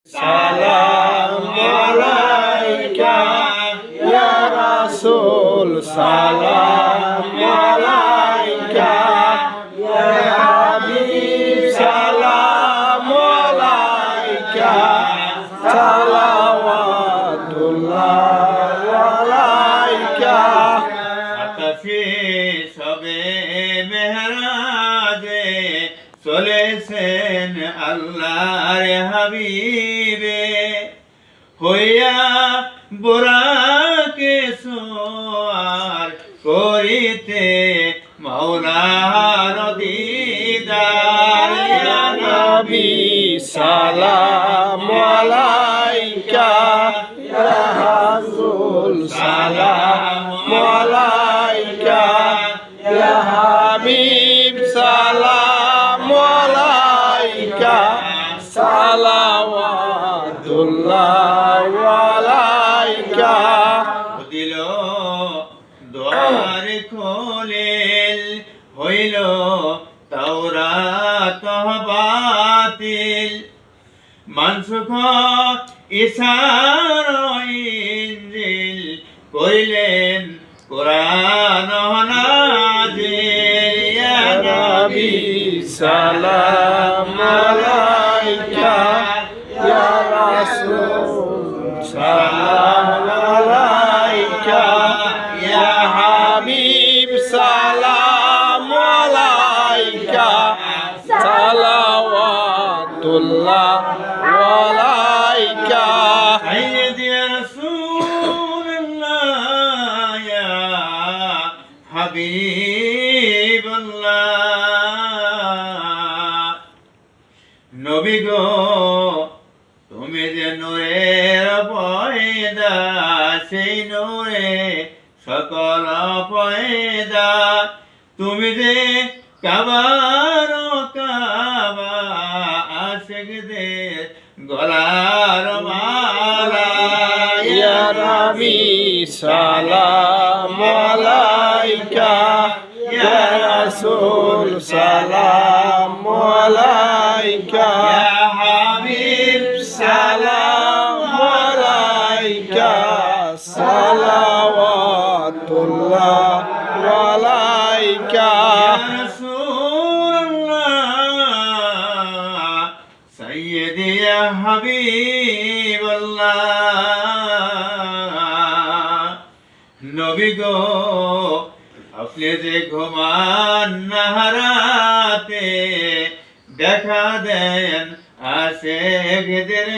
সালাম আলাইকা ইয়া রাসূল সালাম আলাইকা ইয়া হাবিব সালাম আলাইকা সালাওয়াতুল্লাহ আলাইকা আকাশে সবে মেহরাজে চলেছেন আল্লাহর হাবিবে হইয়া বুরাকে সোয়ার করিতে মাওলার দিদার ইয়া নবী সালাম আলাইকা ইয়া রাসূল সালাম আলাইকা ইয়া হাবিব সালাম আলাইকা সালাওয়াতুল্লাহ আলাইকা দিল দ্বার খোলেল হইল তাওরাত বাতিল মানসুখ ঈসার ইনজিল কইলেন কোরআন নাজিল ইয়া নবী সালাম আলাইকা ইয়া রাসূল সালাম আলাইকা ইয়া হাবিব সালাম আলাইকা সালাওয়াতুল্লাহ আলাইকা সাইয়্যিদি রাসূলুল্লাহ ইয়া হাবিবাল্লাহ নবী গো তুমি যে নূরের পয়দা সেই নূরে সকল পয়দা তুমি যে কাবার কাবা আশিকদের গলার মালা ইয়া নবী সালাম আলাইকা ইয়া রাসূল সালাম আলাইকা ইয়া হাবিব সালাম আলাইকা সালাওয়াতুল্লাহ আলাইকা سيدي يا حبيب الله নবী গো আপনি যে ঘুমান নাহারাতে দেখা দেন আশেকদের